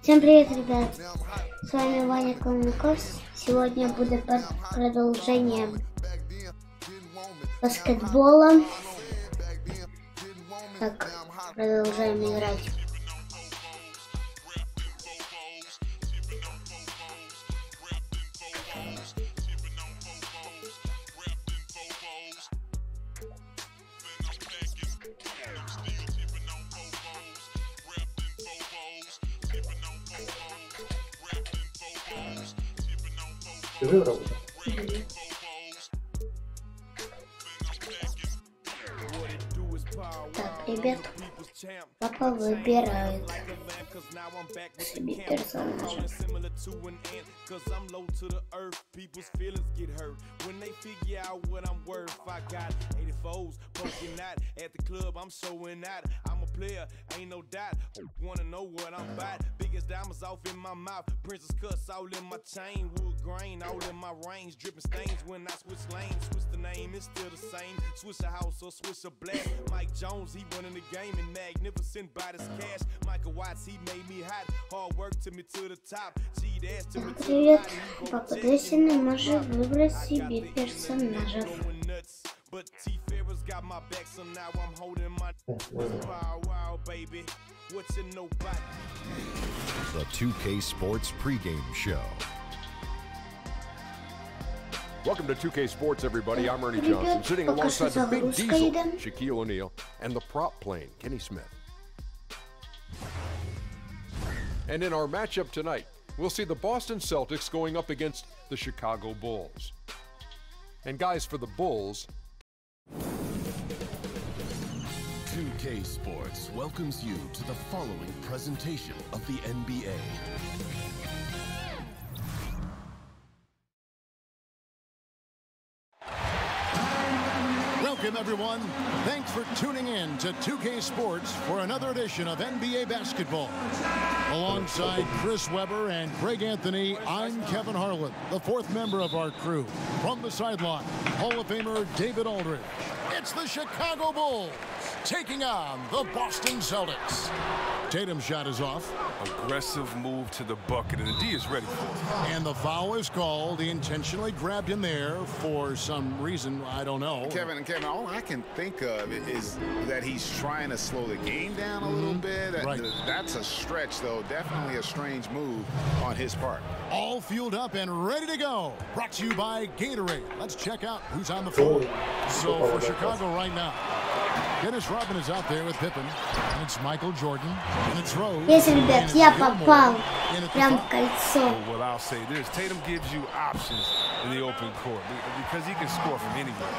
Всем привет, ребят! С вами Ваня Колмяков. Сегодня будет продолжение баскетбола. Так, продолжаем играть. Так, ребят, папа выбирает себе персонажа. Diamonds off in my mouth, princess cuts all in my chain, wood grain all in my range, dripping stains when I switch lanes. Switch the name, it's still the same. Switch a house or switch a black. Mike Jones, he running the game and magnificent by this cash. Michael Watts, he made me hot. Hard work to me to the top. Cheat ass to me to the Привет, папа Десина может выбрать себе персонажа. But T-Ferris got my back, so now I'm holding my wow, wow, baby. What you know about the 2K Sports pregame show. Welcome to 2K Sports, everybody. I'm Ernie Johnson, sitting alongside the big diesel, Shaquille O'Neal, and the prop plane, Kenny Smith. And in our matchup tonight, we'll see the Boston Celtics going up against the Chicago Bulls. And guys, for the Bulls, 2K Sports welcomes you to the following presentation of the NBA. Welcome, everyone. Thanks for tuning in to 2K Sports for another edition of NBA Basketball. Alongside Chris Webber and Greg Anthony, I'm Kevin Harlan, the fourth member of our crew. From the sideline, Hall of Famer David Aldridge. It's the Chicago Bulls taking on the Boston Celtics. Tatum's shot is off. Aggressive move to the bucket, and the D is ready for it. And the foul is called. He intentionally grabbed him there for some reason, I don't know. Kevin, all I can think of is that he's trying to slow the game down a little bit. Right. That's a stretch, though. Definitely a strange move on his part. All fueled up and ready to go. Brought to you by Gatorade. Let's check out who's on the floor. So for Chicago right now, Dennis Rodman is out there with Pippen, and it's Michael Jordan, and it's Rose. Yes, ребят, я попал прям в кольцо. Well, I'll say this: Tatum gives you options in the open court because he can score from anywhere.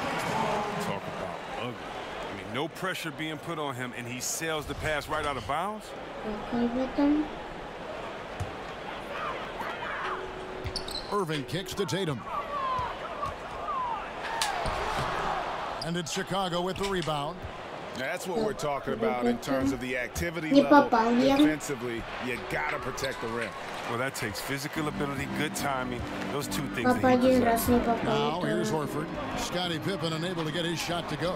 Talk about ugly. I mean, no pressure being put on him, and he sails the pass right out of bounds. Irving kicks to Tatum. And it's Chicago with the rebound. That's what we're talking about in terms of the activity level. Defensively, you got to protect the rim. Well, that takes physical ability, good timing. Those two things that he possesses. Now here's Horford. Scottie Pippen unable to get his shot to go.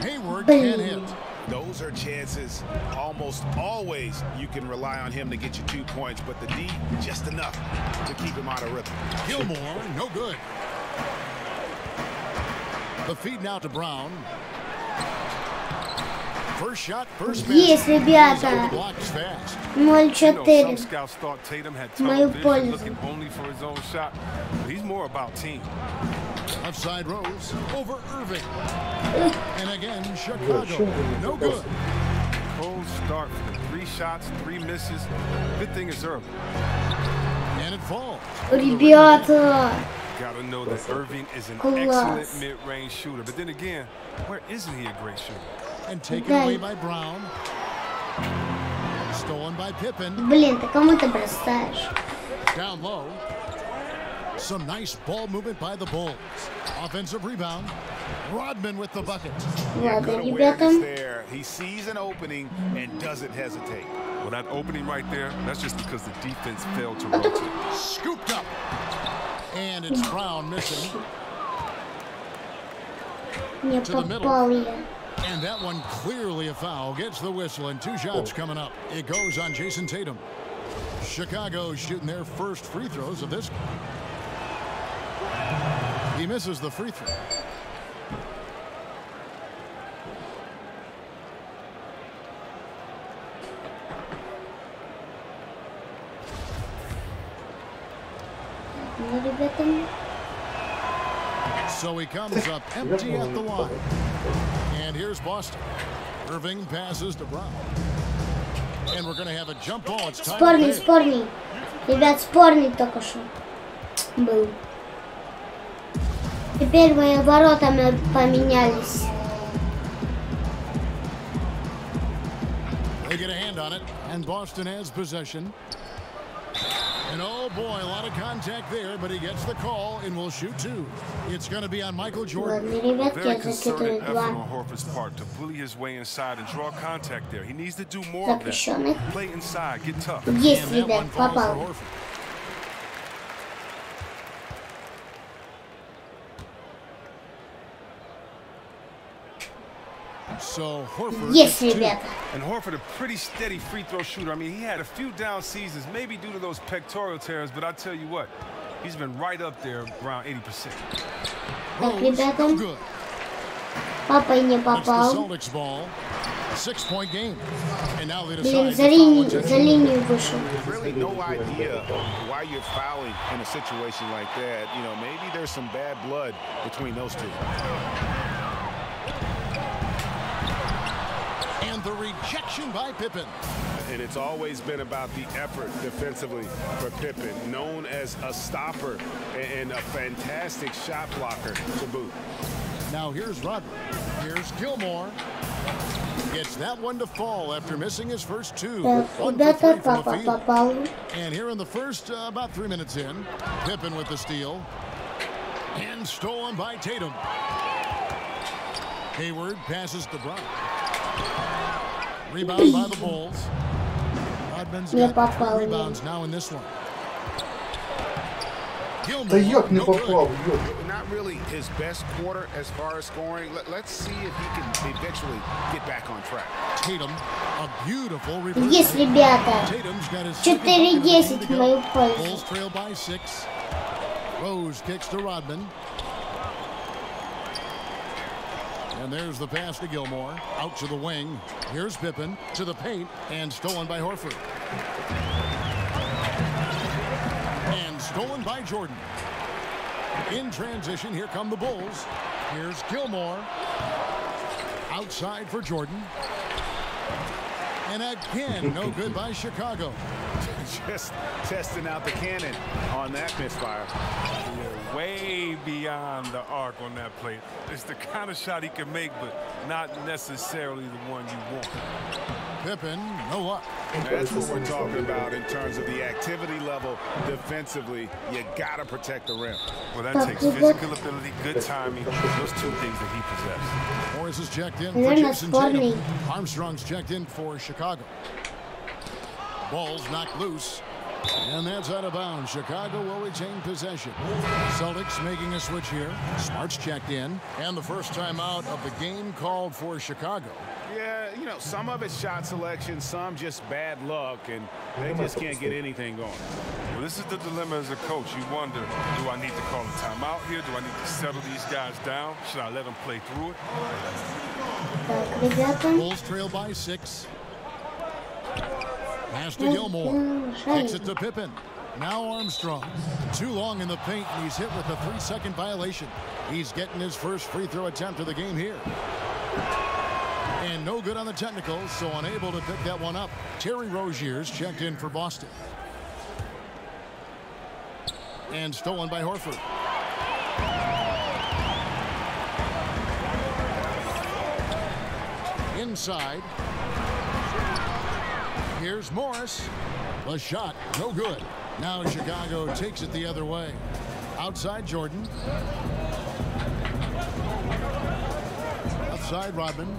Hayward can't hit. Those are chances. Almost always you can rely on him to get you 2 points, but the D, just enough to keep him out of rhythm. Gilmore, no good. The feed now to Brown. First shot, first Есть, ребята. 0-4. Мою пользу. He's more about team. Outside Rose over Irving. And again, Chicago. No good. Cold start for the 3 shots, 3 misses. Good thing it's early. And it falls. Ребята. Gotta know that Irving is an excellent mid-range shooter. But then again, where isn't he a great shooter? And taken away by Brown. Stolen by Pippen. Блин, ты кому ты бросаешь? Down low. Some nice ball movement by the Bulls. Offensive rebound. Rodman with the bucket. Ладно, ребята. He sees an opening and doesn't hesitate. Well, that opening right there, that's just because the defense failed to rotate. Scooped up. And it's Brown missing. Не попал я. And that one clearly a foul. Gets the whistle, and 2 shots coming up. It goes on Jason Tatum. Chicago shooting their first free throws of this. He misses the free throw. So he comes up empty at the line. And here's Boston. Irving passes to Brown. And we're going to have a jump ball. It's time. Спорный. Ребят, спорный только что был. Теперь мои ворота поменялись. They get a hand on it, and Boston has possession. And oh boy, a lot of contact there, but he gets the call and will shoot 2. It's going to be on Michael Jordan. Very concerted effort on Horford's part to bully his way inside and draw contact there. He needs to do more of that. Play inside, get tough. Есть, ребят, попал. So Horford. Yes, ребята. And Horford, a pretty steady free throw shooter. I mean, he had a few down seasons, maybe due to those pectoral tears, but I tell you what, he's been right up there around 80%. Так, ребята. Папа не попал. Блин, за линию вышел. Really no idea why you're fouling in a situation like that. You know, maybe there's some bad blood between those two. And the rejection by Pippen. And it's always been about the effort defensively for Pippen, known as a stopper and a fantastic shot blocker to boot. Now here's Rodman. Here's Gilmore. Gets that one to fall after missing his first 2. Ребята, Папа попал. And here in the first, about 3 minutes in, Pippen with the steal. And stolen by Tatum. Hayward passes to Brown. Rebound by the Bulls. Rodman's got rebounds now in this one. Gilmore, no good. Not really his best quarter as far as scoring. Let's see if he can eventually get back on track. Tatum, a beautiful reverse. Есть, ребята. 4-10 в мою пользу. Bulls trail by 6. Rose kicks to Rodman. And there's the pass to Gilmore. Out to the wing. Here's Pippen to the paint and stolen by Horford. And stolen by Jordan. In transition, here come the Bulls. Here's Gilmore. Outside for Jordan. And again, no good by Chicago. Just testing out the cannon on that misfire. Way beyond the arc on that play. It's the kind of shot he can make, but not necessarily the one you want. Pippen, no luck. That's what we're talking about in terms of the activity level defensively. You got to protect the rim. Well, that takes physical ability, good timing, those 2 things that he possesses. Morris is checked in for Jason Tatum. Armstrong's checked in for Chicago. Ball's knocked loose. And that's out of bounds. Chicago will retain possession. Celtics making a switch here. Smart's checked in. And the first time out of the game called for Chicago. Yeah, you know, some of it's shot selection, some just bad luck, and they just can't get anything going. Well, this is the dilemma as a coach. You wonder, do I need to call a timeout here? Do I need to settle these guys down? Should I let them play through it? Bulls trail by 6. Pass to Gilmore. Takes it to Pippen. Now Armstrong. Too long in the paint, and he's hit with a 3-second violation. He's getting his first free throw attempt of the game here. And no good on the technicals, so unable to pick that one up. Terry Rozier's checked in for Boston. And stolen by Horford. Inside. Here's Morris. The shot, no good. Now Chicago takes it the other way. Outside Jordan. Outside Rodman.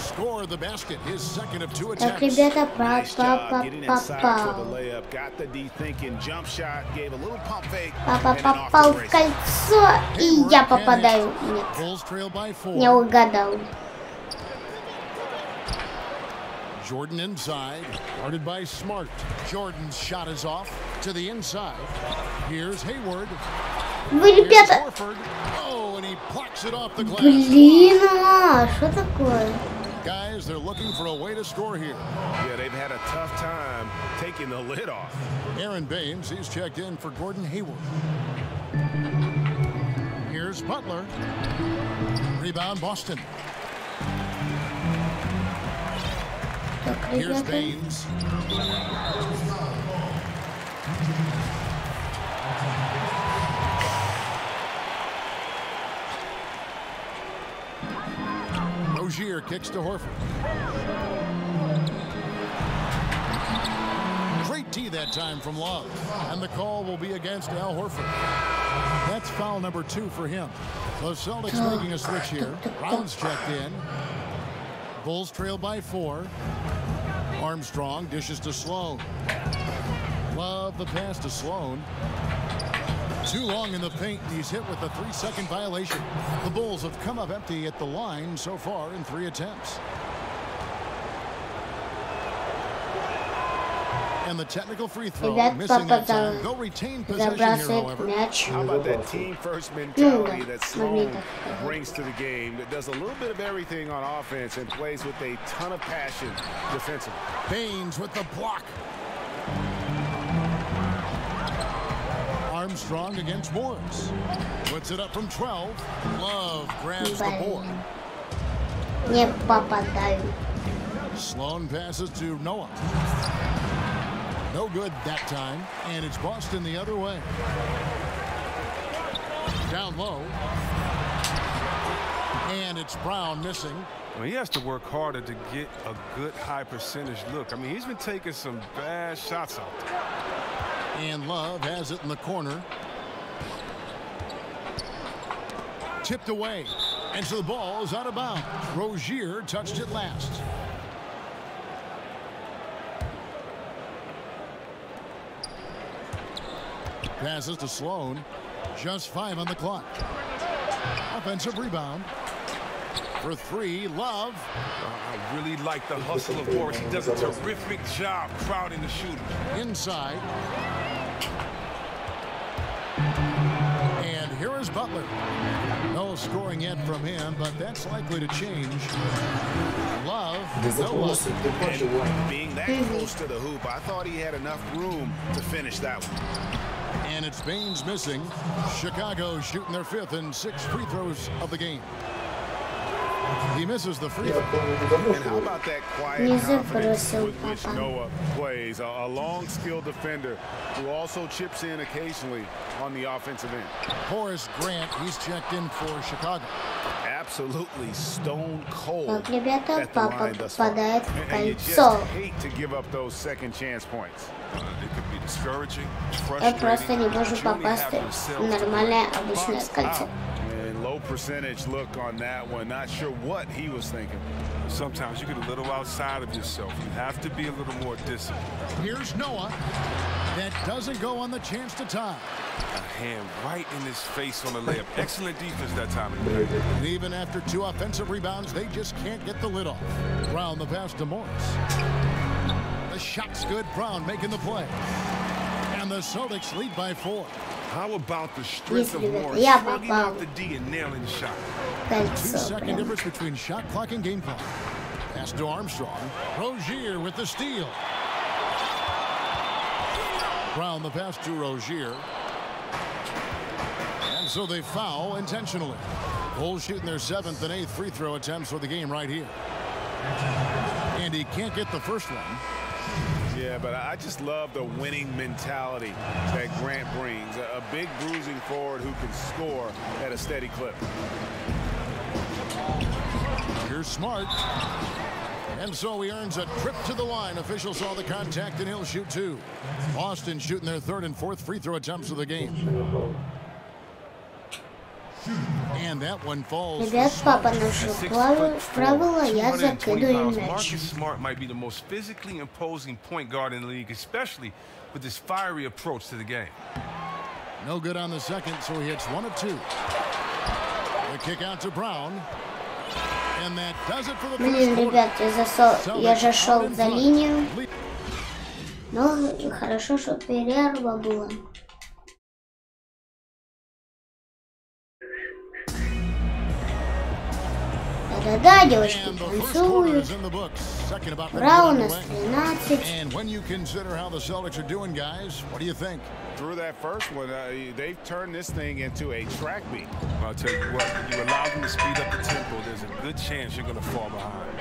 score the basket. His second of 2 Так, attempts. ребята, Nice job getting inside for the попал. layup. Got the D thinking jump shot, gave a little pump fake. Папа and then off попал the в race. кольцо, и я попадаю. Нет, Bulls trail by 4. не угадал. Jordan inside, guarded by Smart. Jordan's shot is off to the inside. Here's Hayward. Вы, Here's ребята... Horford. Oh, and he plucks it off the glass. Блин, что такое? Guys, they're looking for a way to score here. Yeah, they've had a tough time taking the lid off. Aaron Baines, he's checked in for Gordon Hayward. Here's Butler. Rebound, Boston. Так, Here's ребята... Baines. Rozier kicks to Horford. Great tee that time from Love. And the call will be against Al Horford. That's foul number 2 for him. The Celtics making a switch here. Brown's checked in. Bulls trail by 4. Armstrong dishes to Sloan. Love the pass to Sloan. Too long in the paint, and he's hit with a 3-second violation. The Bulls have come up empty at the line so far in 3 attempts. And the technical free throw, Ребят, missing that Папа time. They'll retain possession here, забрасывает however. мяч. How about that team-first mentality that Sloan brings to the game, that does a little bit of everything on offense and plays with a ton of passion defensively. Baines with the block. Armstrong against Morris. Puts it up from 12. Love grabs the board. Не попадаю. Sloan passes to Noah. No good that time, and it's Boston the other way. Down low. And it's Brown missing. Well, he has to work harder to get a good high percentage look. I mean, he's been taking some bad shots out there. And Love has it in the corner. Tipped away. And so the ball is out of bounds. Rozier touched it last. Passes to Sloan. Just 5 on the clock. Offensive rebound. For 3, Love. I really like the hustle of Morris. He does a terrific job crowding the shooter. Inside. And here is Butler. No scoring yet from him, but that's likely to change. Love. No luck. And being that close to the hoop, I thought he had enough room to finish that one. And it's Baines missing. Chicago shooting their 5th and 6th free throws of the game. He misses the free throw. And how about that quiet Не confidence забросил with which Папа. Noah plays? A long, skilled defender who also chips in occasionally on the offensive end. Horace Grant, he's checked in for Chicago. Absolutely stone cold Так, ребята, at the Папа line thus far. попадает в And you just кольцо. hate to give up those second chance points. It could be discouraging, Я просто не frustrating. могу but you only попасть have в yourself to нормальное blame. обычное Box кольцо. out. And low percentage look on that one. Not sure what he was thinking. Sometimes you get a little outside of yourself. You have to be a little more disciplined. Here's Noah. That doesn't go on the chance to tie. A hand right in his face on the layup. Excellent defense that time. And even after 2 offensive rebounds, they just can't get the lid off. Brown the pass to Morris. The shot's good. Brown making the play. And the Celtics lead by 4. How about the strength of Если Morris я slugging попал out the D and nailing the shot? кольцо. 2-second Прям. difference between shot clock and game clock. Pass to Armstrong. Rozier with the steal. Brown the pass to Rozier. And so they foul intentionally. Bulls shooting their 7th and 8th free throw attempts for the game right here. And he can't get the first one. Yeah, but I just love the winning mentality that Grant brings. A big bruising forward who can score at a steady clip. Here's Smart. And so he earns a trip to the line. Officials saw the contact, and he'll shoot 2. Boston shooting their 3rd and 4th free throw attempts of the game. Ребят, папа нашел правило, я закидываю мяч. Marcus Smart might be the most physically imposing point guard in the league, especially with this fiery approach to the game. No good on the second, so he hits 1 of 2. The kick out to Brown. And that does it for the Блин, ребят, я зашел за линию. Но хорошо, что перерва была. Да-да, девочки танцуют. Ура, у нас 13. Through that first one, they've turned this thing into a track meet. I'll tell you what, when you allow them to speed up the tempo, there's a good chance you're going to fall behind.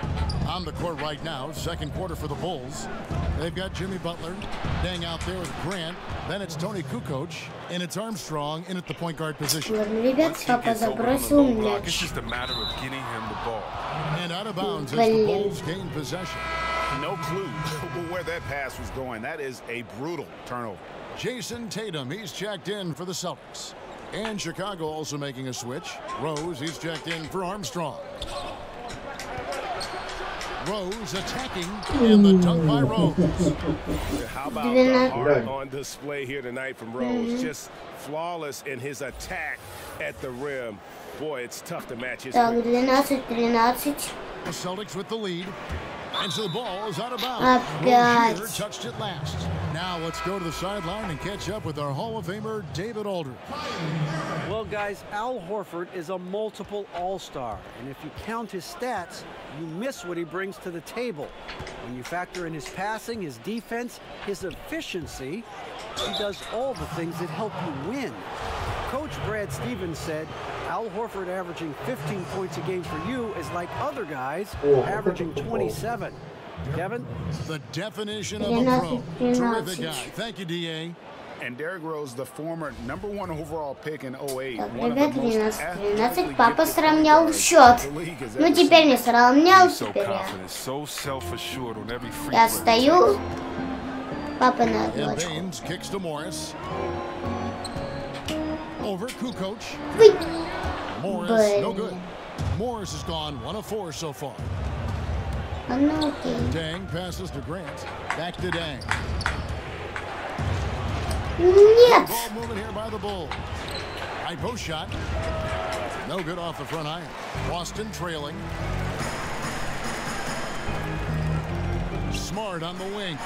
On the court right now, second quarter for the Bulls. They've got Jimmy Butler, Dang out there with Grant. Then it's Tony Kukoc, and it's Armstrong in at the point guard position. Ребят, папа забросил мяч. It's just a matter of getting him the ball. And out of bounds as the Bulls gain possession. No clue where that pass was going. That is a brutal turnover. Jason Tatum, he's checked in for the Celtics. And Chicago also making a switch. Rose, he's checked in for Armstrong. Rose attacking, and the dunk by Rose. How about the heart on display here tonight from Rose? Just flawless in his attack at the rim. Boy, it's tough to match his. Так, 12-13. The Celtics with the lead. And so the ball is out of bounds. Rozier touched it last. Now let's go to the sideline and catch up with our Hall of Famer, David Aldridge. Well, guys, Al Horford is a multiple all-star. And if you count his stats, you miss what he brings to the table. When you factor in his passing, his defense, his efficiency, he does all the things that help you win. Coach Brad Stevens said, Al Horford averaging 15 points a game for you is like other guys averaging 27. Kevin? The definition of a pro. Terrific guy. Thank you, D.A. And Derrick Rose, the former #1 overall pick in 08. Ребят, 13-13. Папа сравнял счет. Ну, теперь не сравнял, теперь я стою. Папа на отбочку. Over Kukoc. Morris, no good. Morris has gone 1 of 4 so far. Dang passes to Grant. Back to Dang. Нет. Ball moving here by the Bulls. High post shot. No good off the front iron. Boston trailing. Smart on the wing.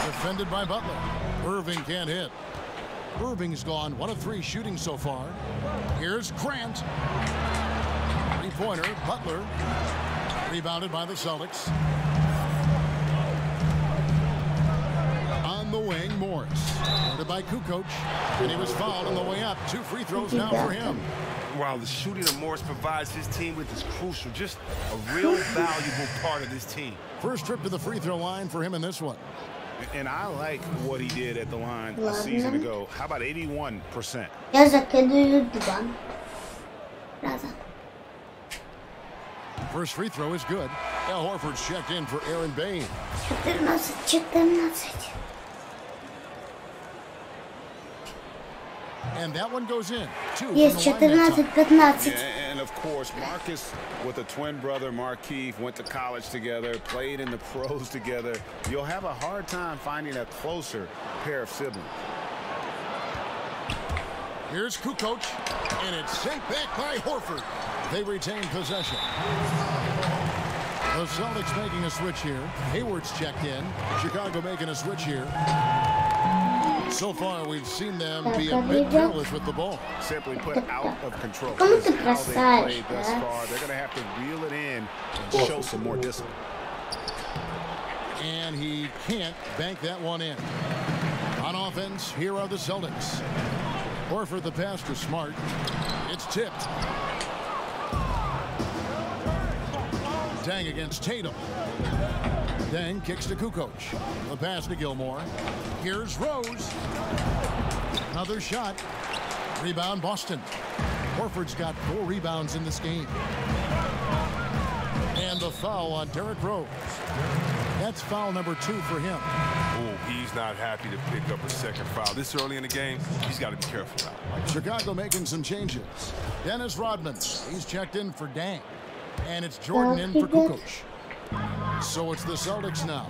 Defended by Butler. Irving can't hit. Irving's gone 1 of 3 shooting so far. Here's Grant. Three-pointer, Butler. Rebounded by the Celtics. On the wing, Morris. Guarded by Kukoc. And he was fouled on the way up. 2 free throws now for him. While the shooting of Morris provides his team with is crucial, just a real valuable part of this team. First trip to the free throw line for him in this one. And I like what he did at the line a season ago. How about 81%? Я закидываю 2 раза. First free throw is good. Al Horford's checked in for Aaron Bain. 14-14. And that one goes in. 2 Есть 14-15. And of course, Marcus with a twin brother, Markeith, went to college together, played in the pros together. You'll have a hard time finding a closer pair of siblings. Here's Kukoc, and it's sent back by Horford. They retain possession. The Celtics making a switch here. Hayward's checked in. Chicago making a switch here. So far, we've seen them be a bit careless with the ball. Simply put, out of control. That's how they've played thus far. They're going to have to reel it in and show some more discipline. And he can't bank that one in. On offense, here are the Celtics. Horford the pass to Smart. It's tipped. Dang against Tatum. Dang kicks to Kukoc. The pass to Gilmore. Here's Rose. Another shot. Rebound Boston. Horford's got 4 rebounds in this game. And the foul on Derrick Rose. That's foul number 2 for him. Oh, he's not happy to pick up a second foul. This early in the game, he's got to be careful now. Chicago making some changes. Dennis Rodman, he's checked in for Dang. And it's Jordan in for Kukoc. So it's the Celtics now.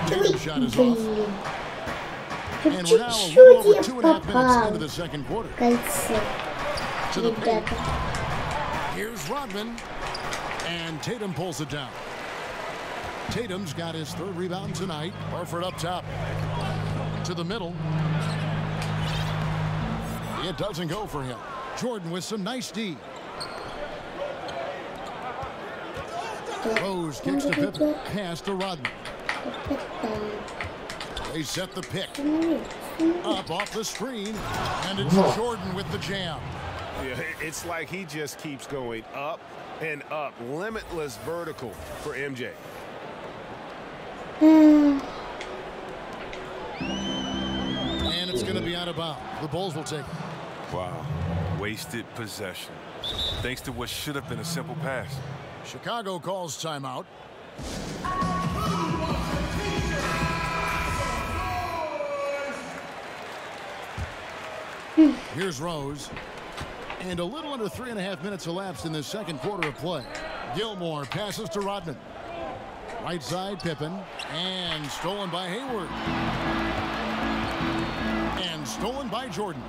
Tatum's shot is off. And we're now a little over 2.5 minutes into the second quarter. To the paint. Here's Rodman. And Tatum pulls it down. Tatum's got his 3rd rebound tonight. Horford up top. To the middle. It doesn't go for him. Jordan with some nice D. Rose kicks to Pippen. Pass to Rodman. They set the pick. Up off the screen. And it's Jordan with the jam. Yeah, it's like he just keeps going up and up. Limitless vertical for MJ. And it's going to be out of bounds. The Bulls will take it. Wow. Wasted possession. Thanks to what should have been a simple pass. Chicago calls timeout. Here's Rose. And a little under 3.5 minutes elapsed in the second quarter of play. Gilmore passes to Rodman. Right side, Pippen. And stolen by Hayward. And stolen by Jordan.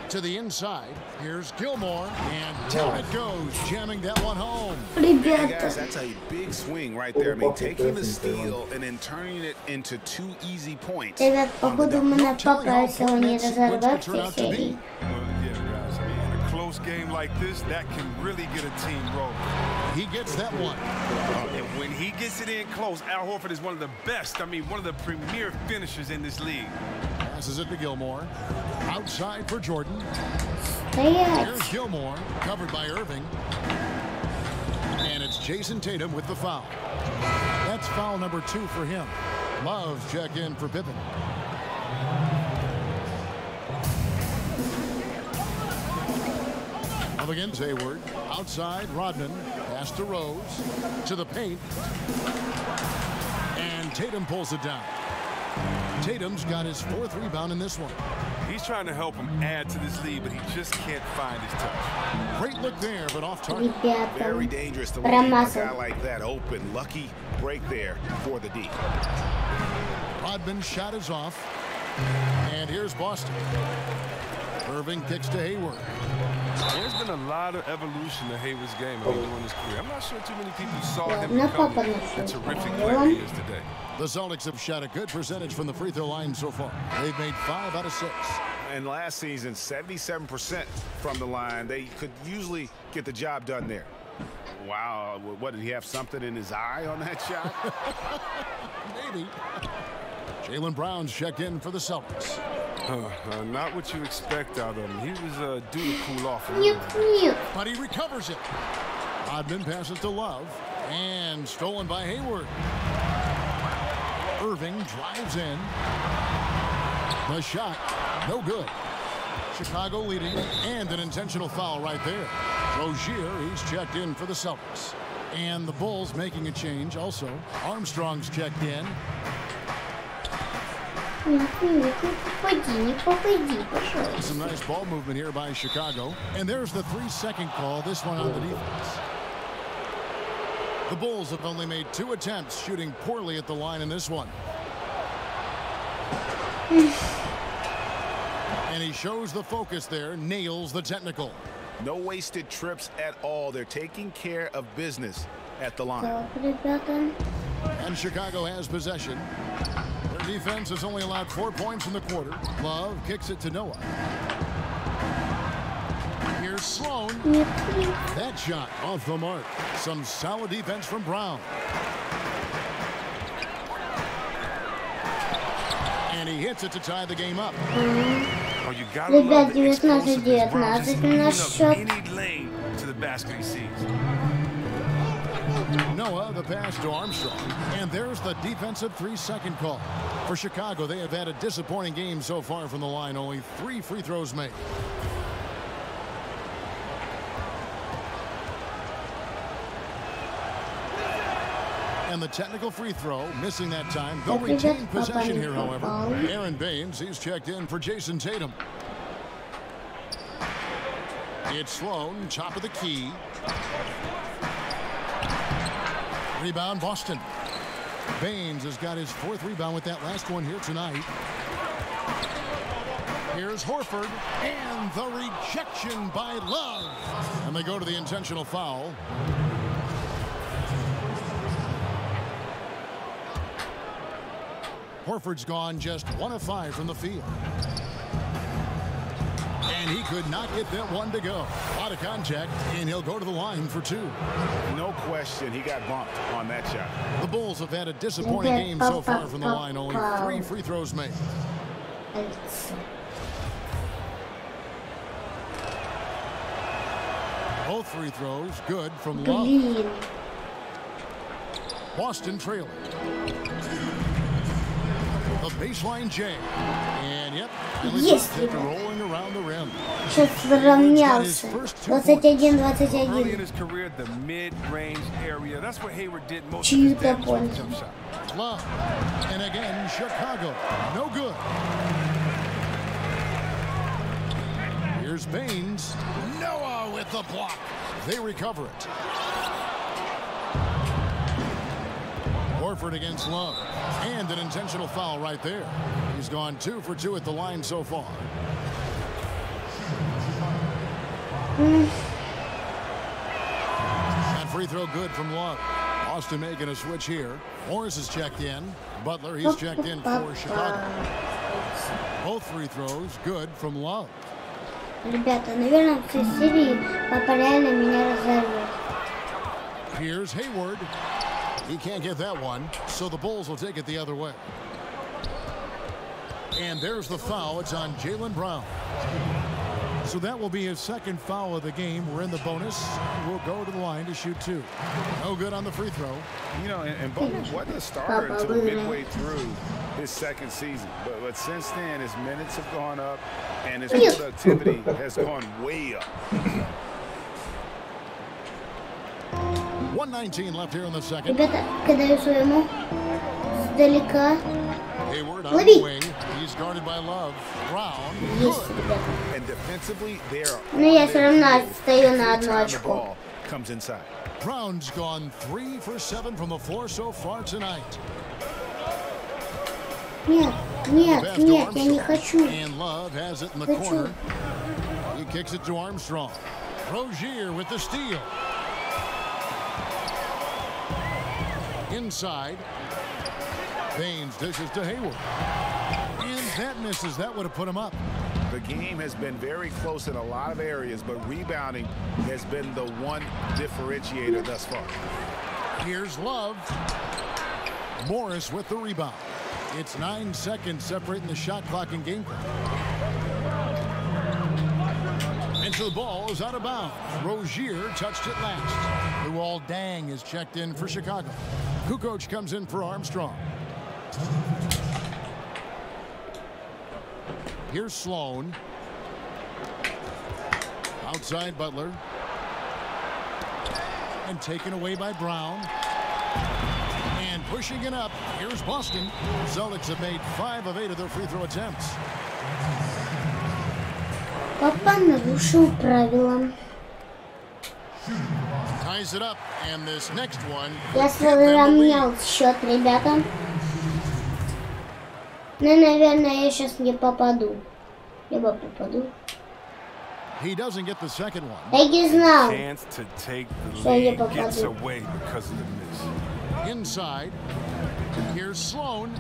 To the inside. Here's Gilmore. And down it goes, jamming that one home. Hey guys, that's a big swing right there. I mean, taking the steal and then turning it into 2 easy points. Ребят, походу мы на Папа сегодня разорвать все серии. Game like this, that can really get a team rolling. He gets that one. And when he gets it in close, Al Horford is one of the best, one of the premier finishers in this league. Passes it to Gilmore. Outside for Jordan. Стоять. Here's Gilmore, covered by Irving. And it's Jason Tatum with the foul. That's foul number 2 for him. Love check in for Pippen. Up against Hayward. Outside, Rodman. Pass to Rose. To the paint. And Tatum pulls it down. Tatum's got his 4th rebound in this one. He's trying to help him add to this lead, but he just can't find his touch. Great look there, but off target. Very dangerous to leave a guy like that open. Lucky break there for the D. Rodman's shot is off. And here's Boston. Irving kicks to Hayward. There's been a lot of evolution to Hayward's game during his career. I'm not sure too many people saw him become the terrific player he is today. The Celtics have shot a good percentage from the free throw line so far. They've made 5 out of 6. And last season, 77% from the line. They could usually get the job done there. Wow, what, did he have something in his eye on that shot? Maybe. Jaylen Brown's checked in for the Celtics. Not what you expect out of him. He was due to cool off. But he recovers it. Rodman passes to Love. And stolen by Hayward. Irving drives in. The shot, no good. Chicago leading, and an intentional foul right there. Rozier, he's checked in for the Celtics. And the Bulls making a change also. Armstrong's checked in. Some nice ball movement here by Chicago. And there's the 3-second call, this one on the defense. The Bulls have only made 2 attempts, shooting poorly at the line in this one. And he shows the focus there, nails the technical. No wasted trips at all. They're taking care of business at the line. And Chicago has possession. Their defense has only allowed 4 points in the quarter. Love kicks it to Noah. Here's Sloan. That shot off the mark. Some solid defense from Brown. And he hits it to tie the game up. Oh, you gotta love the explosiveness. Brown just opening up any lane to the basket he sees. Noah, the pass to Armstrong. And there's the defensive 3-second call. For Chicago, they have had a disappointing game so far from the line. Only 3 free throws made. And the technical free throw, missing that time. They'll retain possession here, however. Aaron Baines, he's checked in for Jason Tatum. It's Sloan, top of the key. Rebound, Boston. Baines has got his 4th rebound with that last one here tonight. Here's Horford, and the rejection by Love. And they go to the intentional foul. Horford's gone just 1 of 5 from the field. And he could not get that one to go. Out of contact, and he'll go to the line for 2. No question, he got bumped on that shot. The Bulls have had a disappointing game so far from the line. Only 3 free throws made. Both free throws good from Love. Boston trailing. The baseline J. And yep, rolling around the rim. Сейчас сравнялся. 21-21. Early in his career, the mid-range area. That's where Hayward did most of his damage with the jump shot. Love. And again, Chicago. No good. Here's Baines. Noah with the block. They recover it. Horford against Love. And an intentional foul right there. He's gone 2 for 2 at the line so far. That free throw good from Love. Austin making a switch here. Morris is checked in. Butler, he's checked in for Chicago. Both free throws good from Love. Ребята, наверное, в этой серии Папа реально меня разорвет. Here's Hayward. He can't get that one, so the Bulls will take it the other way. And there's the foul. It's on Jaylen Brown. So that will be his 2nd foul of the game. We're in the bonus. We'll go to the line to shoot 2. No good on the free throw. You know, and Bowman wasn't a starter until midway through his 2nd season. But since then, his minutes have gone up, and his productivity has gone way up. 1:19 left here in the second. Ребята, кидаю своему сдалека. Hayward on the wing. He's guarded by Love. Brown. Есть, ребята. And defensively, they're Но я все равно стою на 1 очко. Comes inside. Brown's gone 3 for 7 from the floor so far tonight. Нет, нет, нет, я не хочу. And Love has it in the corner. He kicks it to Armstrong. Rozier with the steal. Inside. Baines dishes to Hayward. And that misses. That would have put him up. The game has been very close in a lot of areas, but rebounding has been the one differentiator thus far. Here's Love. Morris with the rebound. It's 9 seconds separating the shot clock and game clock. And so the ball is out of bounds. Rozier touched it last. Luol Deng is checked in for Chicago. Kukoc comes in for Armstrong. Here's Sloan. Outside Butler. And taken away by Brown. And pushing it up. Here's Boston. Celtics have made 5 of 8 of their free throw attempts. Папа нарушил правила. Ties it up, and this next one. Я сравнял счет, ребята. Но, наверное, я сейчас не попаду. Либо попаду. He doesn't get the second one. Я не знал, Chance to take the что я lead gets попаду. away because of the miss. Inside. Here's Sloan.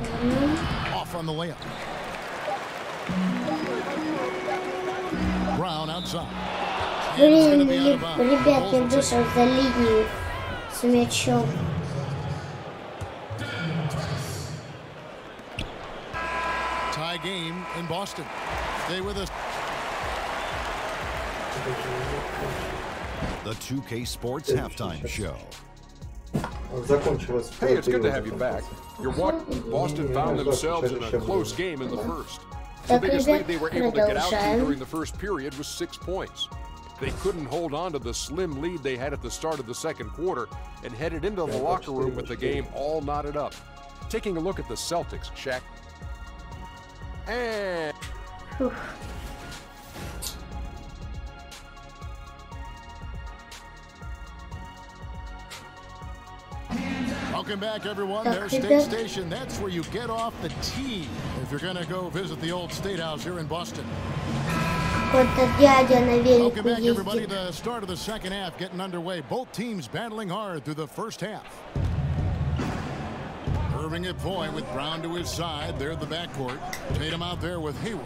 Off on the layup. Brown outside. Блин, ребят, я вышел за линию с мячом. Tie game in Boston. Stay with us. The 2K Sports Halftime Show. Hey, it's good to have you back. You're what? Boston found themselves in a close game in the first. The biggest lead they were able to get out to during the first period was 6 points. They couldn't hold on to the slim lead they had at the start of the second quarter and headed into the locker room with the game all knotted up. Taking a look at the Celtics, Shaq. And... Welcome back, everyone. There's State Station. That's where you get off the tee if you're going to go visit the old State House here in Boston. Welcome back, everybody. The start of the second half getting underway. Both teams battling hard through the first half. Irving at point with Brown to his side. They're the backcourt. Tatum out there with Hayward.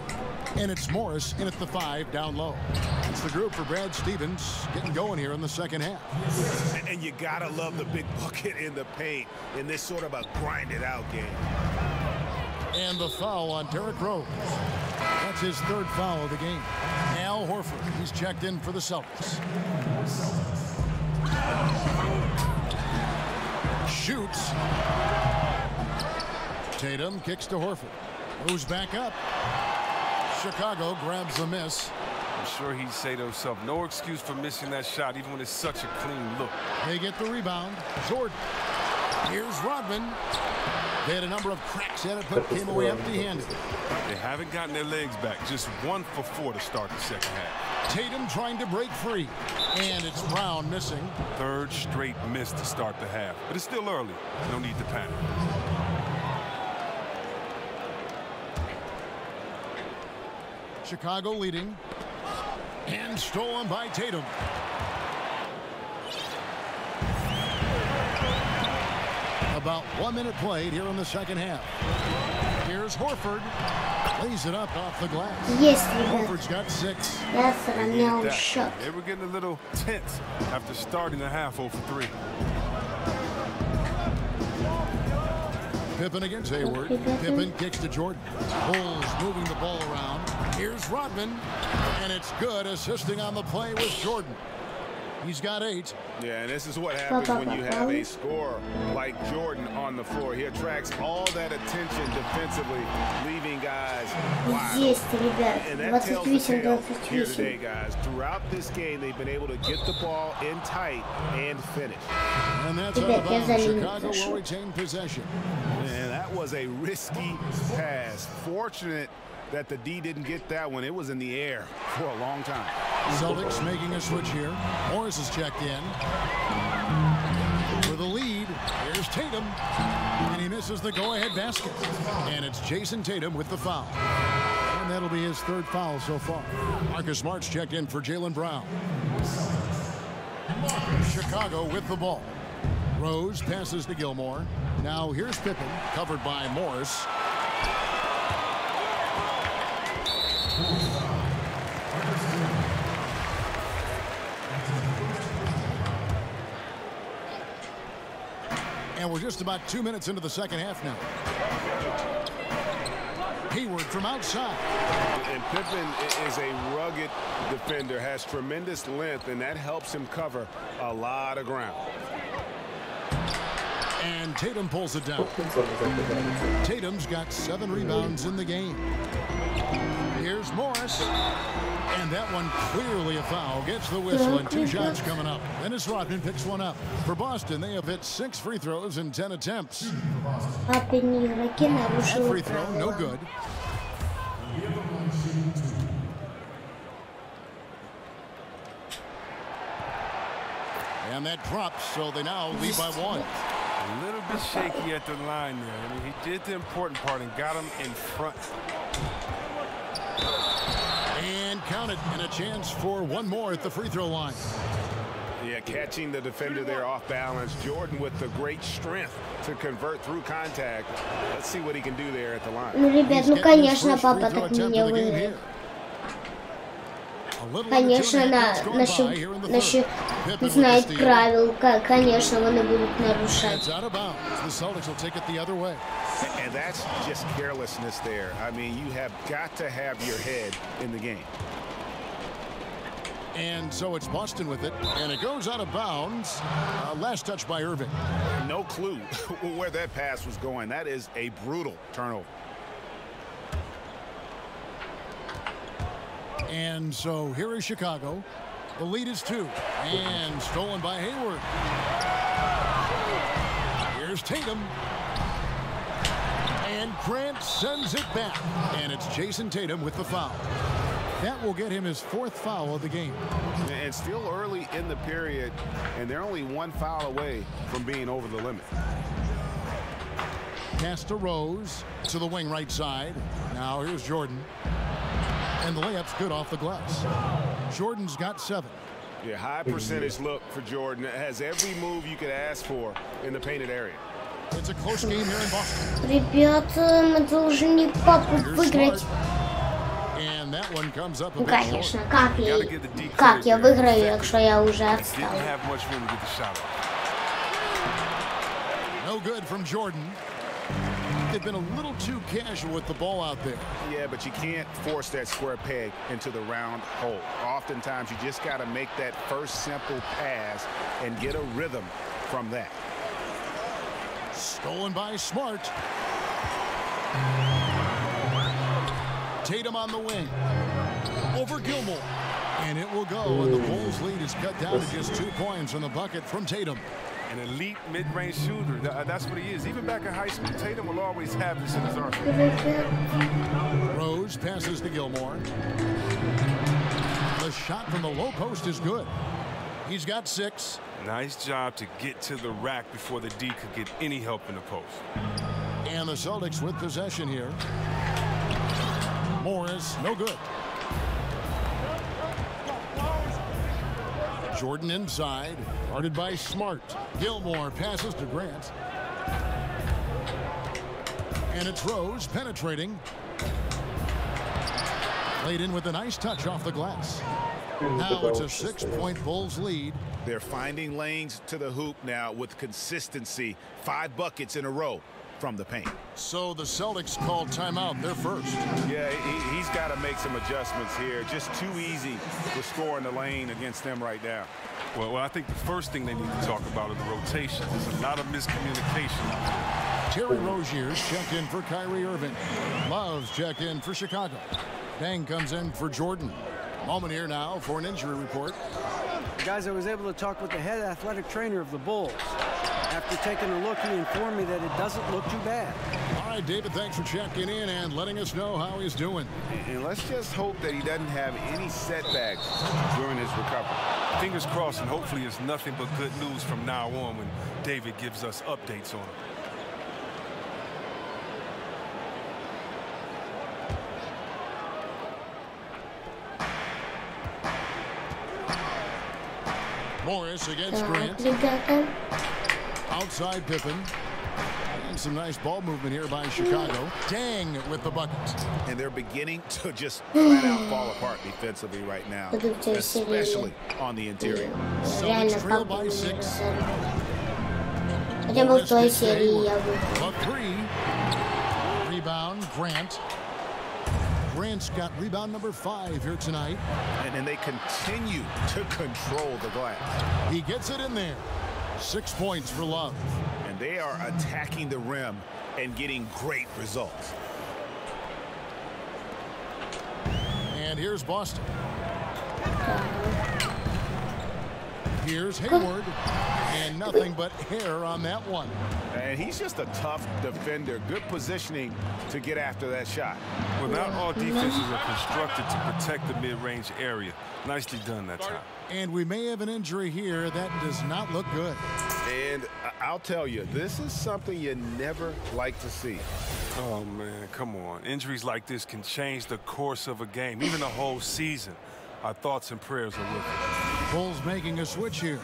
And it's Morris in at the 5 down low. It's the group for Brad Stevens getting going here in the second half. And you gotta love the big bucket in the paint in this sort of a grinded out game. And the foul on Derrick Rose. That's his third foul of the game. Al Horford, he's checked in for the Celtics. Shoots. Tatum kicks to Horford. Moves back up. Chicago grabs the miss. I'm sure he'd say to himself, no excuse for missing that shot, even when it's such a clean look. They get the rebound. Jordan. Here's Rodman. They had a number of cracks at it, but came away empty-handed. They haven't gotten their legs back. Just 1 for 4 to start the second half. Tatum trying to break free. And it's Brown missing. Third straight miss to start the half. But it's still early. No need to panic. Chicago leading. And stolen by Tatum. About 1 minute played here in the second half. Here's Horford. Lays it up off the glass. Yes, Horford's got 6. That's a real shot. They were getting a little tense after starting the half 0 for 3. Pippen against Hayward. Pippen kicks to Jordan. Bulls moving the ball around. Here's Rodman. And it's good, assisting on the play with Jordan. He's got 8. Yeah, and this is what happens when you have a scorer like Jordan on the floor. He attracts all that attention defensively, leaving guys wide. And that tells the tale here today, guys. Throughout this game, they've been able to get the ball in tight and finish. And that's out of bounds. Chicago will retain possession. And that was a risky pass. Fortunate that the D didn't get that one. It was in the air for a long time. Celtics making a switch here. Morris is checked in. For the lead, here's Tatum. And he misses the go-ahead basket. And it's Jason Tatum with the foul. And that'll be his 3rd foul so far. Marcus Smart's checked in for Jaylen Brown. Chicago with the ball. Rose passes to Gilmore. Now here's Pippen, covered by Morris. And we're just about 2 minutes into the second half now. Hayward from outside. And Pippen is a rugged defender, has tremendous length, and that helps him cover a lot of ground. And Tatum pulls it down. Tatum's got 7 rebounds in the game. Here's Morris. And that one clearly a foul. Gets the whistle and 2 shots coming up. Dennis Rodman picks one up. For Boston, they have hit 6 free throws in 10 attempts. That free throw, no good. And that drops, so they now lead by 1. A little bit shaky at the line there. I mean, he did the important part and got him in front. And counted, and a chance for one more at the free throw line. Yeah, catching the defender there off balance. Jordan with the great strength to convert through contact. Let's see what he can do there at the line. Ну, ребят, ну, конечно, папа так меня выиграет. Конечно, наши не знает правил, конечно, они будут нарушать. And that's just carelessness there. I mean, you have got to have your head in the game. And so it's Boston with it, and it goes out of bounds. Last touch by Irving. No clue where that pass was going. That is a brutal turnover. And so here is Chicago. The lead is 2. And stolen by Hayward. Here's Tatum. And Grant sends it back. And it's Jason Tatum with the foul. That will get him his 4th foul of the game. And still early in the period, and they're only 1 foul away from being over the limit. Pass to Rose to the wing right side. Now here's Jordan. And the layup's good off the glass. Jordan's got 7. Yeah, high percentage look for Jordan. It has every move you could ask for in the painted area. It's a close game here in Boston. Ребята, мы должны папу выиграть. And that one comes up a Ну, bit конечно, short. как я выиграю, якщо я уже отстал. Didn't have much room to get the shot off. No good from Jordan. They've been a little too casual with the ball out there. Yeah, but you can't force that square peg into the round hole. Oftentimes, you just got to make that first simple pass and get a rhythm from that. Stolen by Smart. Tatum on the wing. Over Gilmore. And it will go, and the Bulls' lead is cut down to just 2 points on the bucket from Tatum. An elite mid-range shooter. That's what he is. Even back in high school, Tatum will always have this in his arsenal. Rose passes to Gilmore. The shot from the low post is good. He's got 6. Nice job to get to the rack before the D could get any help in the post. And the Celtics with possession here. Morris, no good. Jordan inside, guarded by Smart. Gilmore passes to Grant. And it's Rose penetrating. Laid in with a nice touch off the glass. Now it's a 6-point Bulls lead. They're finding lanes to the hoop now with consistency. 5 buckets in a row from the paint. So the Celtics called timeout. They're first. Yeah, he's got to make some adjustments here. Just too easy to score in the lane against them right now. Well, I think the first thing they need to talk about is the rotation. There's a lot of miscommunication. Terry Rozier's checked in for Kyrie Irving. Love's checked in for Chicago. Dang comes in for Jordan. Moment here now for an injury report. Guys, I was able to talk with the head athletic trainer of the Bulls. After taking a look, he informed me that it doesn't look too bad. All right, David, thanks for checking in and letting us know how he's doing. And let's just hope that he doesn't have any setbacks during his recovery. Fingers crossed, and hopefully it's nothing but good news from now on when David gives us updates on him. Morris against Grant. Outside Pippen. And some nice ball movement here by Chicago. Dang with the bucket. And they're beginning to just flat out fall apart defensively right now, especially on the interior. Celtics trail by 6. A 3. Rebound, Grant. Grant's got rebound number 5 here tonight. And they continue to control the glass. He gets it in there. 6 points for Love. And they are attacking the rim and getting great results. And here's Boston. Here's Hayward. And nothing but hair on that one. And he's just a tough defender. Good positioning to get after that shot. Well, not all defenses are constructed to protect the mid-range area. Nicely done that time. And we may have an injury here that does not look good. And I'll tell you, this is something you never like to see. Oh, man, come on. Injuries like this can change the course of a game, even a whole season. Our thoughts and prayers are with him. Bulls making a switch here.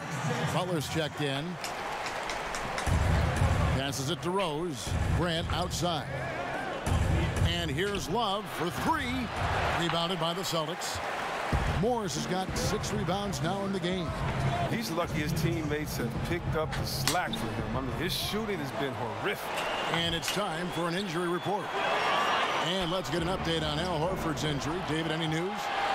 Butler's checked in. Passes it to Rose. Grant outside. And here's Love for 3. Rebounded by the Celtics. Morris has got 6 rebounds now in the game. He's lucky his teammates have picked up the slack for him. I mean, his shooting has been horrific. And it's time for an injury report. And let's get an update on Al Horford's injury. David, any news?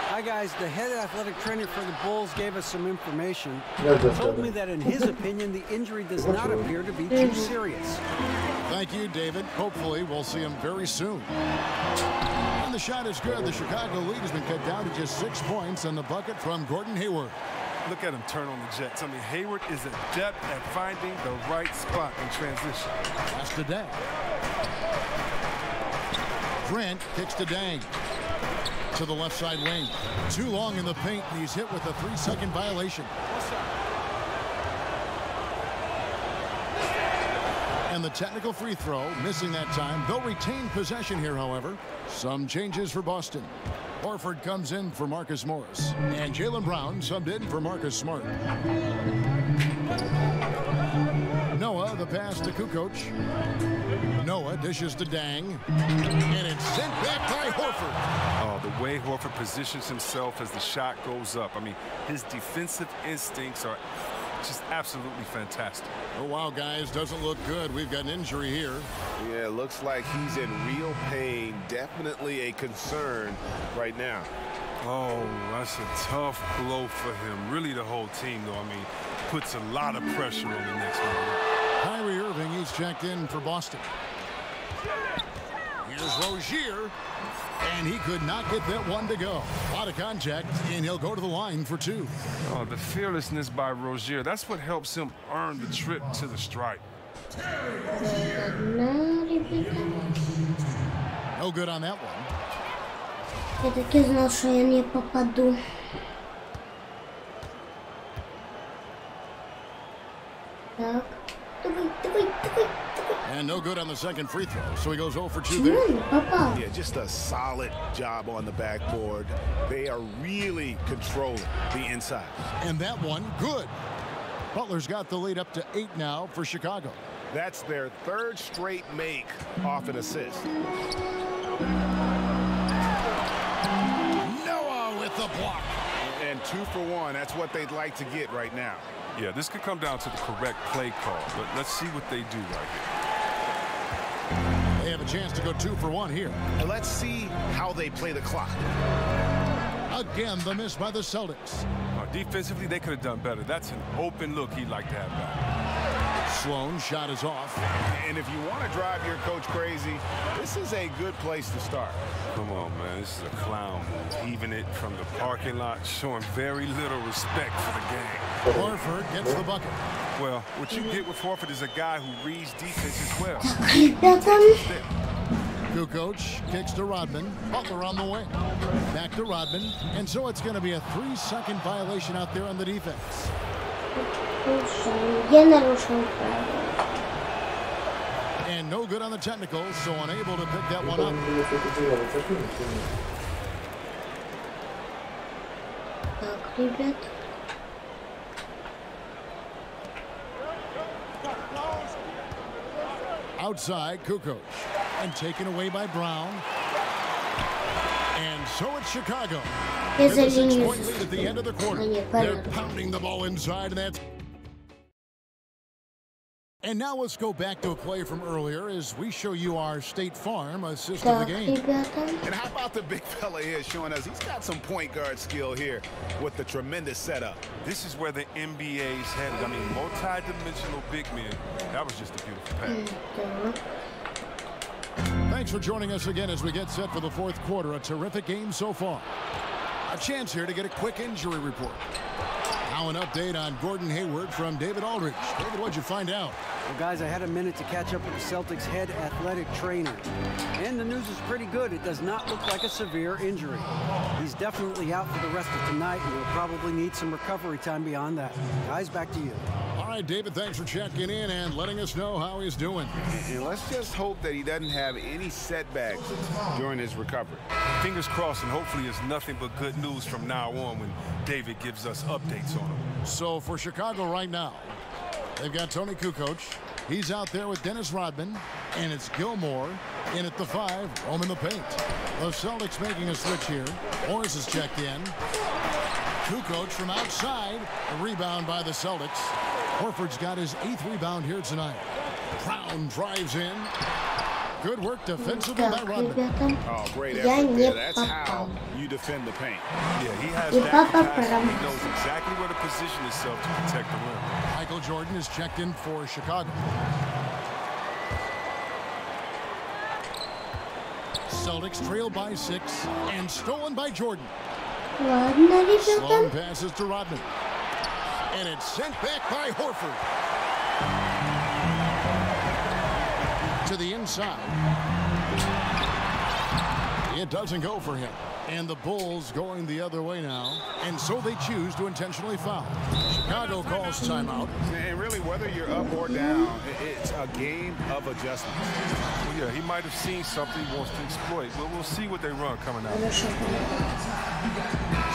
Hi, guys. The head athletic trainer for the Bulls gave us some information. He told me that, in his opinion, the injury does not appear to be too serious. Thank you, David. Hopefully, we'll see him very soon. And the shot is good. The Chicago lead has been cut down to just 6 points on the bucket from Gordon Hayward. Look at him turn on the jets. I mean, Hayward is adept at finding the right spot in transition. That's to Dang. Grant kicks to Dang. To the left side wing. Too long in the paint, and he's hit with a 3-second violation. And the technical free throw, missing that time. They'll retain possession here, however. Some changes for Boston. Horford comes in for Marcus Morris. And Jaylen Brown subbed in for Marcus Smart. Noah, the pass to Kukoc. Noah dishes to Dang. And it's sent back by Horford. Oh, the way Horford positions himself as the shot goes up. I mean, his defensive instincts are just absolutely fantastic. Oh, wow, guys. Doesn't look good. We've got an injury here. Yeah, looks like he's in real pain. Definitely a concern right now. Oh, that's a tough blow for him. Really the whole team, though. I mean, puts a lot of pressure on the next man. Kyrie Irving, he's checked in for Boston. Here's Rozier. And he could not get that one to go. A lot of contact, and he'll go to the line for 2. Oh, the fearlessness by Rozier. That's what helps him earn the trip to the stripe. No good on that one. Я таки знал, что я не попаду. Так. Давай. And no good on the second free throw, so he goes 0 for 2 there. Yeah, just a solid job on the backboard. They are really controlling the inside. And that one, good. Butler's got the lead up to 8 now for Chicago. That's their 3rd straight make off an assist. Noah with the block. And 2 for 1. That's what they'd like to get right now. Yeah, this could come down to the correct play call, but let's see what they do right here. They have a chance to go 2 for 1 here. And let's see how they play the clock. Again, the miss by the Celtics. Defensively, they could have done better. That's an open look he'd like to have back. Sloan shot is off. And if you want to drive your coach crazy, this is a good place to start. Come on, man. This is a clown move. Even it from the parking lot, showing very little respect for the game. Horford gets the bucket. Well, what you get with Horford is a guy who reads defense as well. Kukoc kicks to Rodman. Butler on the wing. Back to Rodman. And so it's going to be a 3-second violation out there on the defense. And no good on the technical, so unable to pick that one up. Так, ребят. Outside, Kukoc. And taken away by Brown. And so it's Chicago. With a 6-point lead at the end of the quarter. They're pounding the ball inside, and that's... And now let's go back to a play from earlier as we show you our State Farm assist of the game. And how about the big fella here showing us he's got some point guard skill here with the tremendous setup. This is where the NBA's headed. I mean, multi-dimensional big men. That was just a beautiful pass. Thanks for joining us again as we get set for the 4th quarter. A terrific game so far. A chance here to get a quick injury report. Now an update on Gordon Hayward from David Aldridge. David, what'd you find out? Well, guys, I had a minute to catch up with the Celtics' head athletic trainer. And the news is pretty good. It does not look like a severe injury. He's definitely out for the rest of tonight, and he'll probably need some recovery time beyond that. Guys, back to you. All right, David, thanks for checking in and letting us know how he's doing. And let's just hope that he doesn't have any setbacks during his recovery. Fingers crossed, and hopefully it's nothing but good news from now on when David gives us updates on him. So for Chicago right now, they've got Tony Kukoc. He's out there with Dennis Rodman, and it's Gilmore in at the 5, home in the paint. The Celtics making a switch here. Morris is checked in. Kukoc from outside, a rebound by the Celtics. Horford's got his 8th rebound here tonight. Brown drives in. Good work defensively by Rodman. Oh, great effort there. That's how you defend the paint. Yeah, he has that capacity. He knows exactly where to position himself to protect the rim. Michael Jordan is checked in for Chicago. Celtics trail by 6 and stolen by Jordan. Sloan passes to Rodman. And it's sent back by Horford. To the inside. It doesn't go for him. And the Bulls going the other way now. And so they choose to intentionally foul. Chicago calls timeout. And really, whether you're up or down, it's a game of adjustments. Well, yeah, he might have seen something he wants to exploit. But we'll see what they run coming out.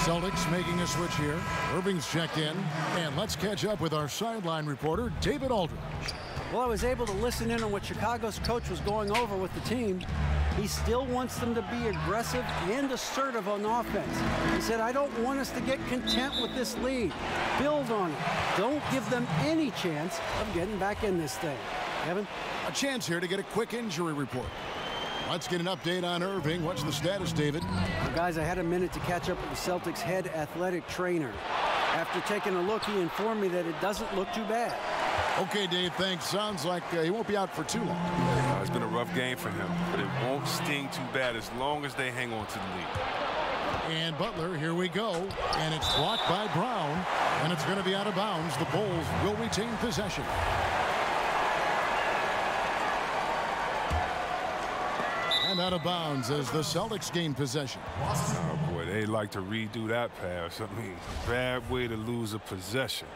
Celtics making a switch here. Irving's checked in. And let's catch up with our sideline reporter, David Aldridge. Well, I was able to listen in on what Chicago's coach was going over with the team. He still wants them to be aggressive and assertive on offense. He said, I don't want us to get content with this lead. Build on it. Don't give them any chance of getting back in this thing. Evan? A chance here to get a quick injury report. Let's get an update on Irving. What's the status, David? Well, guys, I had a minute to catch up with the Celtics' head athletic trainer. After taking a look, he informed me that it doesn't look too bad. Okay, Dave, thanks. Sounds like he won't be out for too long. It's been a rough game for him, but it won't sting too bad as long as they hang on to the lead. And Butler, here we go. And it's blocked by Brown. And it's going to be out of bounds. The Bulls will retain possession. And out of bounds as the Celtics gain possession. Oh, boy, they like to redo that pass. I mean, bad way to lose a possession.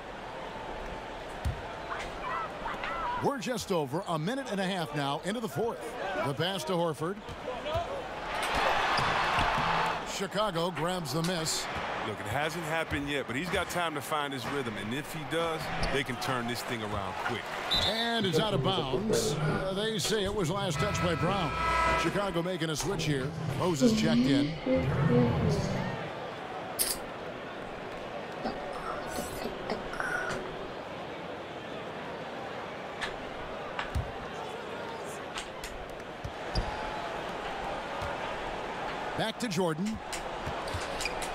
We're just over a minute and a half now into the fourth. The pass to Horford. Chicago grabs the miss. Look, it hasn't happened yet, but he's got time to find his rhythm. And if he does, they can turn this thing around quick. And it's out of bounds. They say it was last touched by Brown. Chicago making a switch here. Moses checked in. Back to Jordan.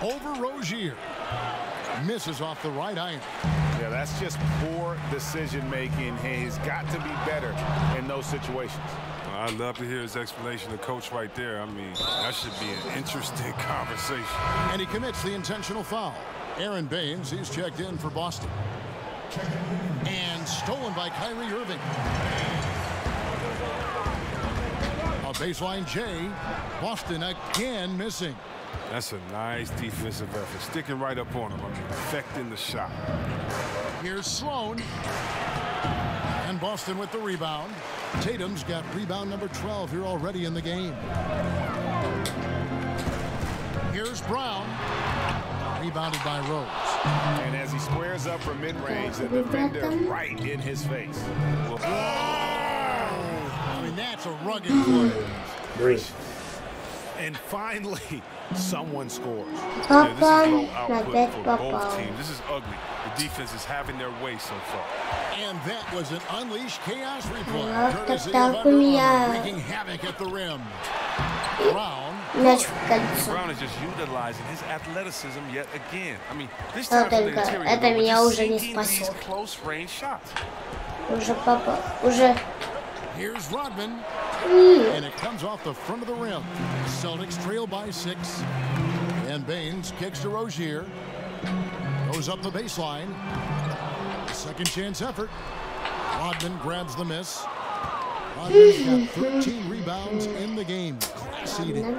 Over Rozier. Misses off the right iron. Yeah, that's just poor decision making. He's got to be better in those situations. I'd love to hear his explanation of coach right there. I mean, that should be an interesting conversation. And he commits the intentional foul. Aaron Baines, he's checked in for Boston. And stolen by Kyrie Irving. A baseline J. Boston again missing. That's a nice defensive effort. Sticking right up on him. I mean, affecting the shot. Here's Sloan. And Boston with the rebound. Tatum's got rebound number 12 here already in the game. Here's Brown. Rebounded by Rose. And as he squares up from mid-range, the defender right in his face. I mean, that's a rugged play. And finally, someone scores. Yeah, this is low output for both teams. This is ugly. The defense is having their way so far. And that was an unleashed chaos replay. Courtesy of wreaking havoc at the rim. Brown is just utilizing his athleticism yet again. I mean, this time from the interior, это меня уже не these спасет. close range shots. Уже папа, уже. Here's Rodman. And it comes off the front of the rim. Celtics trail by 6. And Baines kicks to Rozier. Goes up the baseline. Second chance effort. Rodman grabs the miss. Rodman's got 13 rebounds in the game. Class eating.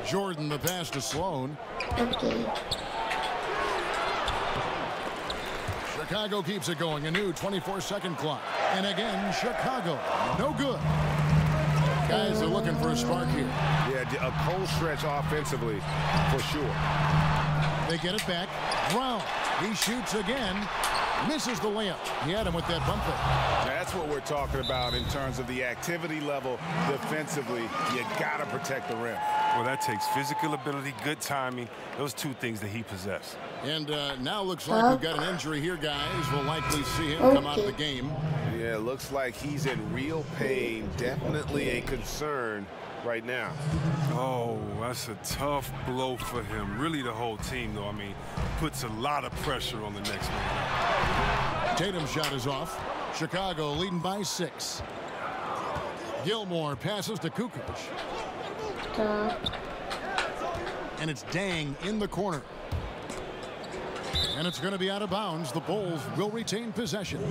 Jordan the pass to Sloan. Okay. Chicago keeps it going. A new 24-second clock. And again, Chicago. No good. Guys are looking for a spark here. Yeah, a cold stretch offensively, for sure. They get it back. Brown. He shoots again. Misses the layup. He had him with that bump fake. That's what we're talking about in terms of the activity level defensively. You got to protect the rim. Well, that takes physical ability, good timing. Those two things that he possesses. And now looks like we've got an injury here, guys. We'll likely see him come out of the game. Yeah, looks like he's in real pain. Definitely a concern right now. Oh, that's a tough blow for him. Really the whole team, though. I mean, puts a lot of pressure on the next man. Tatum's shot is off. Chicago leading by 6. Gilmore passes to Kukoc. And it's Dang in the corner. And it's going to be out of bounds. The Bulls will retain possession.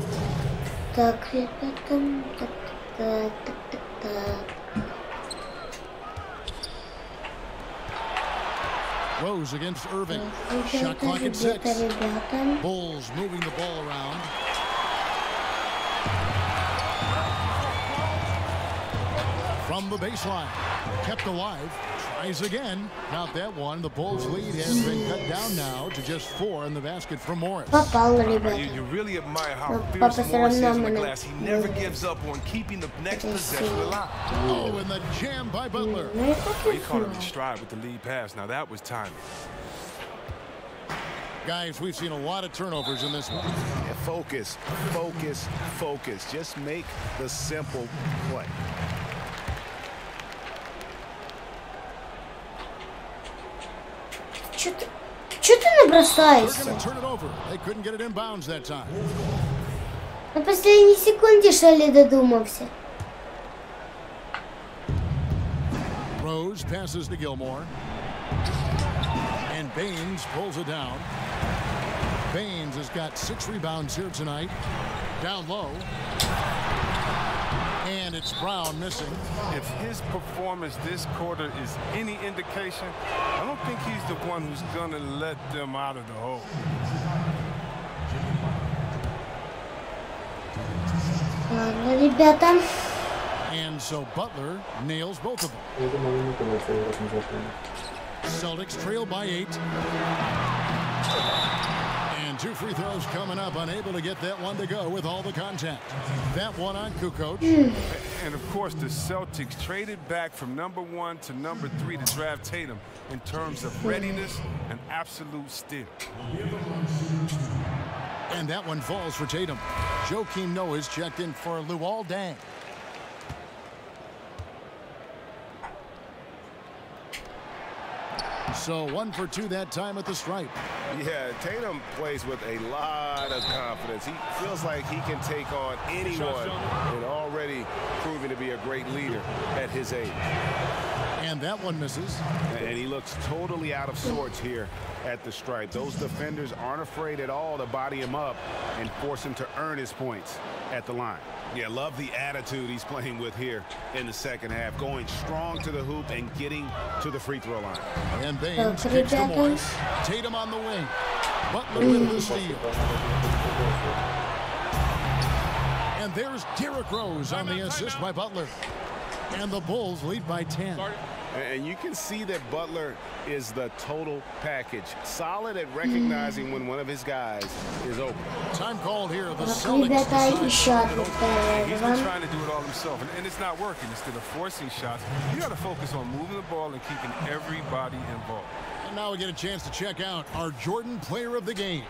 Rose against Irving. Shot clock at 6. Bulls moving the ball around. From the baseline. Kept alive. Tries again. Not that one. The Bulls' lead has been cut down now to just 4 in the basket from Morris. You really admire how fierce Morris is in the glass. He never gives up on keeping the next possession alive. Oh, and the jam by Butler. He caught him in stride with the lead pass. Now that was timing. Guys, we've seen a lot of turnovers in this one. Yeah, focus, focus, focus. Just make the simple play. Чё ты набросаешься? На последней секунде Шелли додумался. Rose passes to Gilmore. And Baines pulls it down. Baines has got 6 rebounds here tonight. Down low. And it's Brown missing. If his performance this quarter is any indication, I don't think he's the one who's going to let them out of the hole. Ладно, ребята. And so Butler nails both of them. Celtics trail by 8. And 2 free throws coming up, unable to get that one to go with all the contact. That one on Kukoc. And of course, the Celtics traded back from #1 to #3 to draft Tatum in terms of readiness and absolute steal. And that one falls for Tatum. Joakim Noah's checked in for Luol Deng. So 1 for 2 that time at the stripe. Yeah, Tatum plays with a lot of confidence. He feels like he can take on anyone and already proving to be a great leader at his age. And that one misses. And he looks totally out of sorts here at the stripe. Those defenders aren't afraid at all to body him up and force him to earn his points at the line. Yeah, love the attitude he's playing with here in the second half. Going strong to the hoop and getting to the free throw line. And Baines kicks to Morris. Tatum on the wing. Butler with the steal. And there's Derrick Rose on the assist by Butler. And the Bulls lead by 10. And you can see that Butler is the total package. Solid at recognizing when one of his guys is open. Time called here. The Celtics. He's been trying to do it all himself, and it's not working. Instead of forcing shots, you got to focus on moving the ball and keeping everybody involved. And now we get a chance to check out our Jordan player of the game.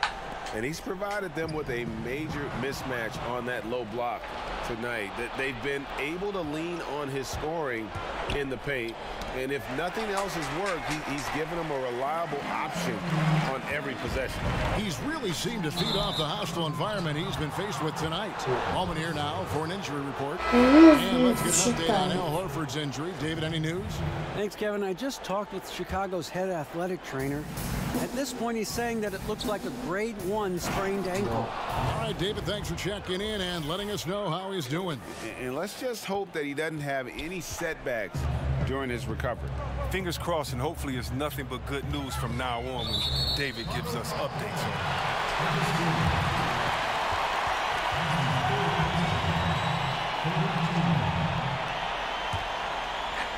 And he's provided them with a major mismatch on that low block tonight. That they've been able to lean on his scoring in the paint. And if nothing else has worked, he's given them a reliable option on every possession. He's really seemed to feed off the hostile environment he's been faced with tonight. Moment here now for an injury report. And let's get an update on Al Horford's injury. David, any news? Thanks, Kevin. I just talked with Chicago's head athletic trainer. At this point, he's saying that it looks like a grade 1 sprained ankle. All right, David, thanks for checking in and letting us know how he's doing. And let's just hope that he doesn't have any setbacks during his recovery. Fingers crossed, and hopefully it's nothing but good news from now on when David gives us updates on it.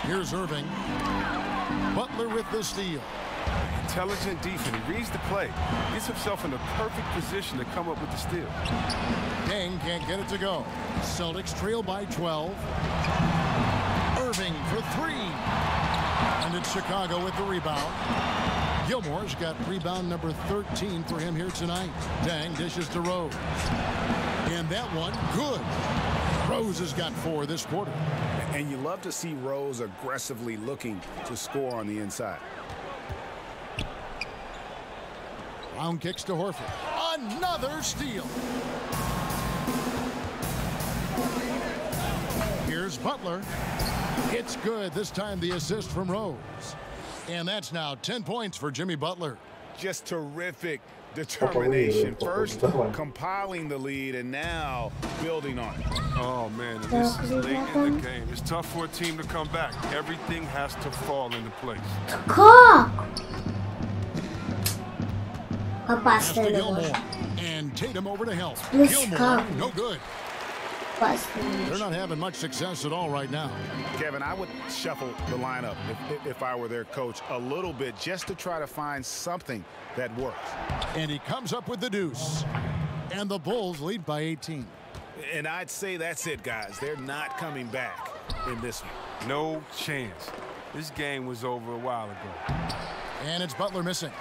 Here's Irving. Butler with the steal. Intelligent defense. He reads the play. Gets himself in the perfect position to come up with the steal. Deng can't get it to go. Celtics trail by 12. Irving for 3. And it's Chicago with the rebound. Gilmore's got rebound number 13 for him here tonight. Deng dishes to Rose. And that one, good. Rose has got 4 this quarter. And you love to see Rose aggressively looking to score on the inside. Brown kicks to Horford. Another steal. Here's Butler. It's good. This time the assist from Rose. And that's now 10 points for Jimmy Butler. Just terrific Determination first, compiling the lead, and now building on it. Oh man, and this is late in the game. It's tough for a team to come back. Everything has to fall into place. Как? Pass to Опасный Gilmore. And Tatum over to help. Let's Gilmore, go. no good. Опасный. They're not having much success at all right now. Kevin, I would shuffle the lineup if I were their coach a little bit just to try to find something that works. And he comes up with the deuce. And the Bulls lead by 18. And I'd say that's it, guys. They're not coming back in this one. No chance. This game was over a while ago. And it's Butler missing.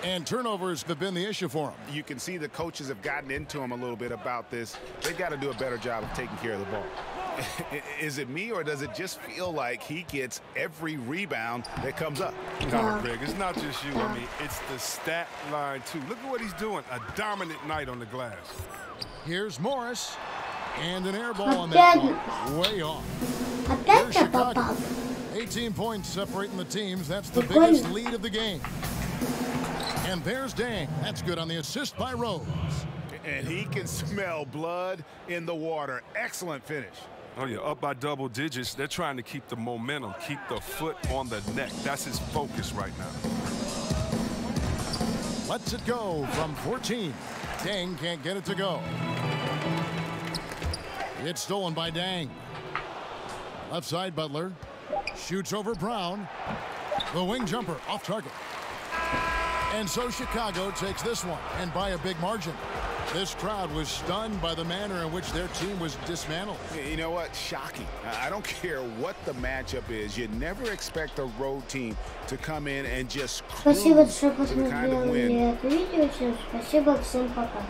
And turnovers have been the issue for him. You can see the coaches have gotten into him a little bit about this. They've got to do a better job of taking care of the ball. Is it me, or does it just feel like he gets every rebound that comes up? No, Greg, it's not just you. I mean, it's the stat line, too. Look at what he's doing. A dominant night on the glass. Here's Morris. And an air ball on that one. Way off. Here's Chicago. 18 points separating the teams. That's the biggest lead of the game. And there's Dang. That's good on the assist by Rose. And he can smell blood in the water. Excellent finish. Oh, yeah, up by double digits. They're trying to keep the momentum, keep the foot on the neck. That's his focus right now. Lets it go from 14. Dang can't get it to go. It's stolen by Dang. Left side, Butler. Shoots over Brown. The wing jumper off target. And so Chicago takes this one, and by a big margin. This crowd was stunned by the manner in which their team was dismantled. You know what? Shocking. I don't care what the matchup is. You never expect a road team to come in and just cruise Спасибо, что to the kind of win. посмотрели это видео. Всем спасибо, всем пока.